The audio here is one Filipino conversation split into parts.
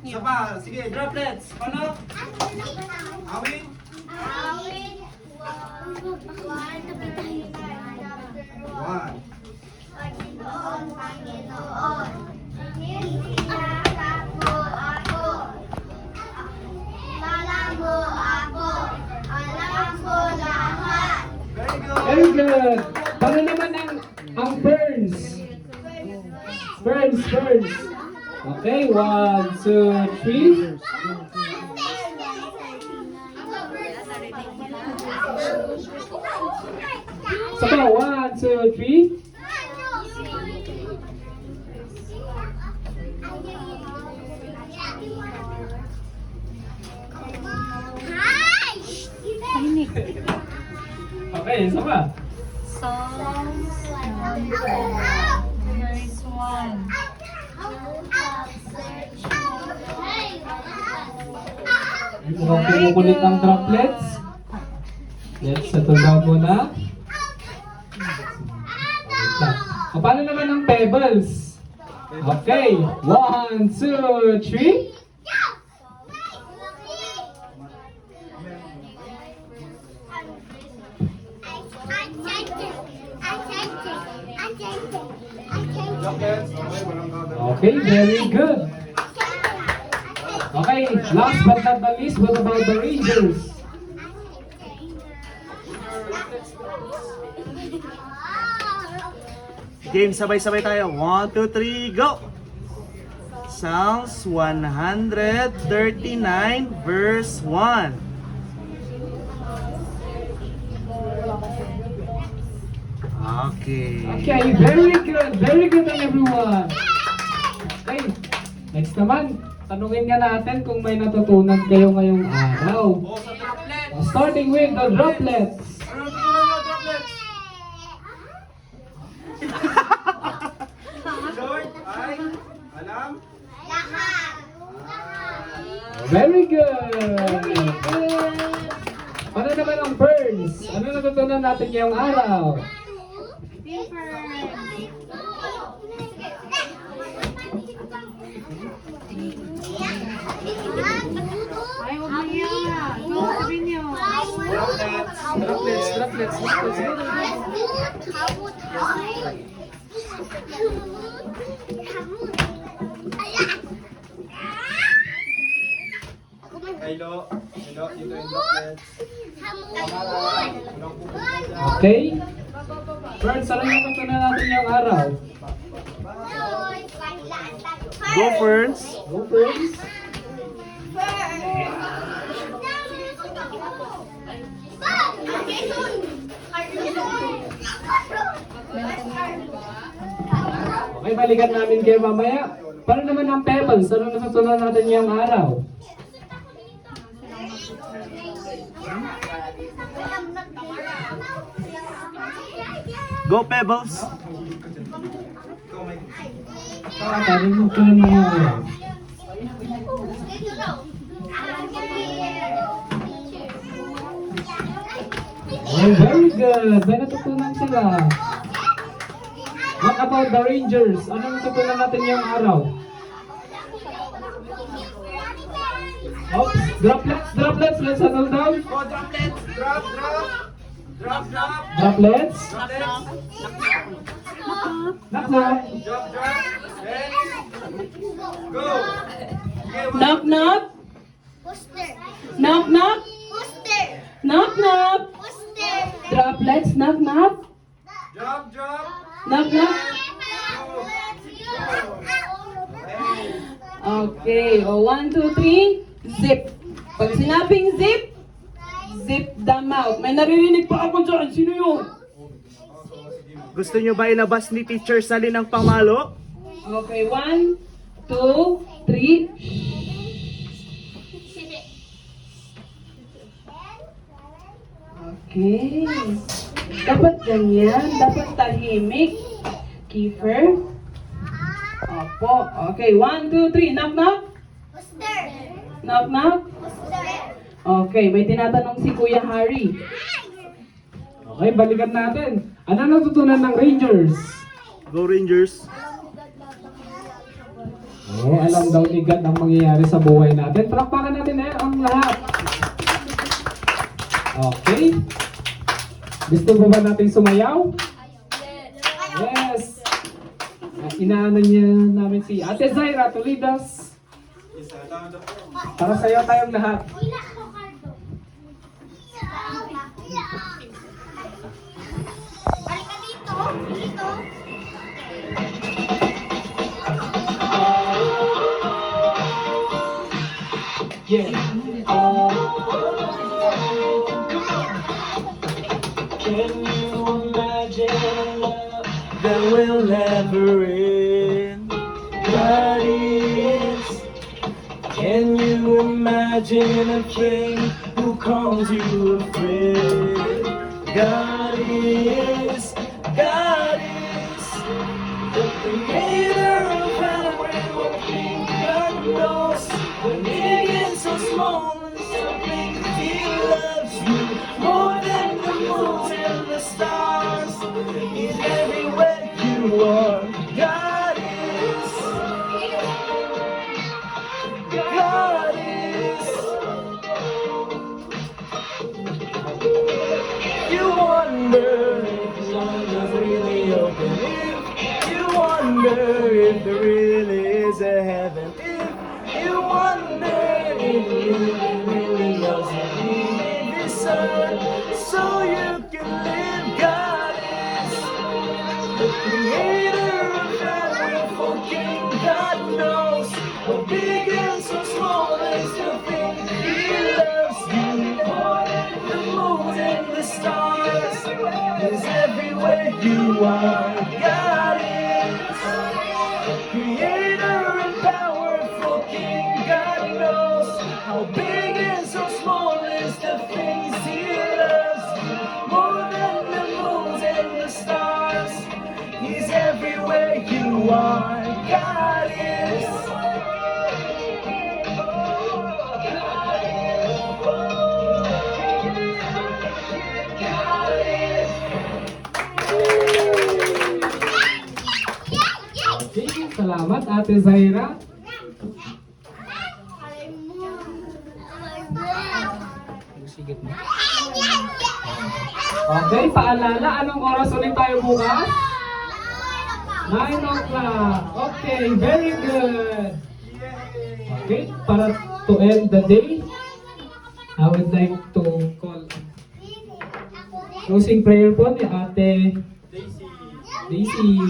Isa pa, sige, droplets. Paano? Awin? One. Panginoon, Panginoon, nilakap mo ako. Alam mo ako. Alam ko lahat. Very good. Very good. Paano naman ang ferns? Ferns, ferns. Okay, 1, 2, 3. Saka 1, 2, 3. Okay, isa pa. Psalms verse 1. Mukhang kumukulit ng droplets. Let's settle down muna. Paano naman ang pebbles? Okay, 1, 2, 3. Droplets. Okay, walang counter. Okay, very good. Okay, last but not the least, what about the Rangers? Game, sabay-sabay tayo. 1, 2, 3, go! Psalms 139 verse 1. Okay. Okay, very good. Very good on everyone. Okay, next naman, tanungin nga natin kung may natutunan kayo ngayong araw. Sa droplets. Starting with the droplets. Ano natutunan mo, droplets? Lord, ay, alam? Very good. Ano naman ang ferns? Ano natutunan natin ngayong araw? Ay, huwag mo yan. Go, sabihin niyo. Droplets, droplets, droplets. Hello, hello, dito yung droplets. Okay? Ferns, ano yung natutunan natin ngayong araw? Go, Ferns. Go ferns. Okay, balikan namin kayo mamaya. Paano naman ang pebbles? Ano natutunan natin ngayong araw? Go, Pebbles. Paano natutunan ngayong araw? Oh, very good. May natutunan sila. What about the Rangers? Ano natutunan natin ngayong araw? Oops, droplets, droplets. Let's settle down. Go, droplets. Drop, drop. Drop, drop. Droplets. Droplets. Knock, knock. Drop, drop. Then, go. Okay, one. Knock, knock. Booster. Knock, knock. Booster. Knock, knock. Booster. Droplets, knock, knock. Drop, drop. Knock, knock. Go. Okay, o 1, 2, 3, zip. Pag sinabing zip, zip the mouth. May naririnig pa ako dyan. Sino yun? Gusto nyo ba ilabas ni Teacher Salin ang pamalo? Okay, 1, 2, 3. Okay. Dapat ganyan. Dapat tahimik. Kiefer. Opo. Okay, 1, 2, 3. Knock, knock. Booster. Knock, knock. Booster. Okay, may tinatanong si Kuya Harry. Okay, balikan natin. Ano natutunan ng Rangers? Go, Rangers. Alam daw ni God ang mangyayari sa buhay natin. Palakpakan natin ang lahat. Okay. Gusto mo ba natin sumayaw? Yes. Inaano niya namin si Ate Zaira Tolidas. Para sa'yo tayong lahat. Balik ka dito. Dito. Yeah. Can you imagine love that will never end? God is. Can you imagine a king who calls you a friend? God is. God is the creator of heaven and king. God knows when big and so small and so big, He loves you more than the moon and the stars. He's everywhere you are. God is. God is. You wonder if love is really open. If you wonder if there really is a heaven. If you wonder if you really loves you, He made this earth so you can live. God is the creator of wonderful King. God knows how big and so small is the thing. He loves you more than the moon and the stars. He's everywhere you are. God is creator and powerful King. God knows how big and so small is the things. He loves you more than the moons and the stars. He's everywhere you are. God is. God is. Okay, salamat Ate Zaira. Okay, paalala, anong oras ulit tayo bukas? 9 o'clock. Okay, very good. Okay, para to end the day, I would like to call closing prayer po ni Ate Daisy.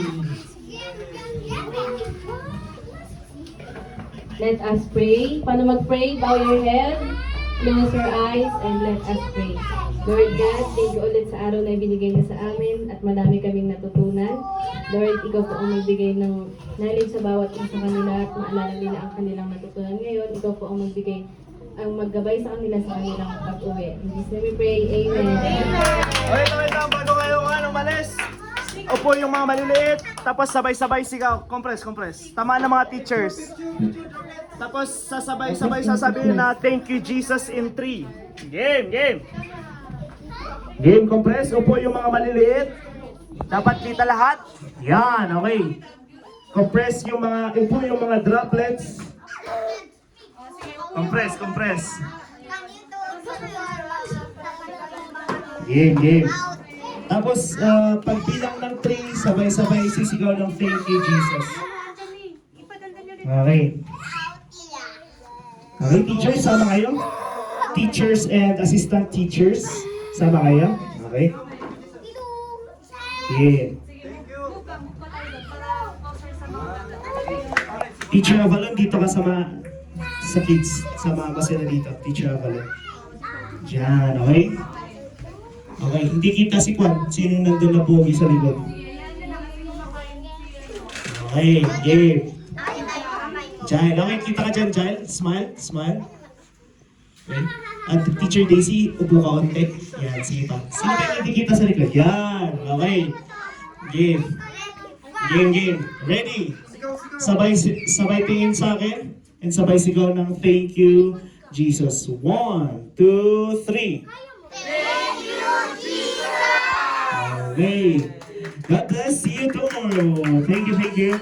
Let us pray. Paano mag-pray? Bow your head, close your eyes, and let us pray. Lord God, thank you ulit sa araw na ibinigay niyo sa amin at marami kaming natutunan. Lord, ikaw po ang magbigay ng knowledge sa bawat isa sa kanila at maalala nila ang kanilang natutunan ngayon. Ikaw po ang magbigay, ang maggabay sa kanila sa kanilang pag-uwi. In Jesus' name we pray. Amen. Wait lang, bago kayo umalis. Upo yung mga maliliit, tapos sabay-sabay sigaw. Compress. Tamaan ng mga teachers. Tapos sasabay-sabay sasabihin na thank you Jesus in 3. Game. Game, compress. Upo yung mga maliliit. Dapat kita lahat. Yan, okay. Compress yung upo yung mga droplets. Compress. Game. Tapos, pagbilang ng 3, sabay-sabay sisigaw ng thank you, Jesus. Okay. Okay, teachers, sama kayo? Teachers and assistant teachers, sama kayo? Okay. Yeah. Teacher Avalon, dito ka sa kids. Sama ka sila dito, Teacher Avalon. Diyan, okay? Okay, hindi kita si Kwan. Sino nandun na pogi sa likod? Okay, game. Jail, okay, kita ka dyan, Jail. Smile. Okay. At Teacher Daisy, upo ka konti. Yan, sige pa. Sino kayo hindi kita sa likod? Yan, okay. Game. Ready? Sabay tingin sa akin. And sabay sigaw ng thank you, Jesus. 1, 2, 3. Okay. God bless. See you tomorrow. Thank you.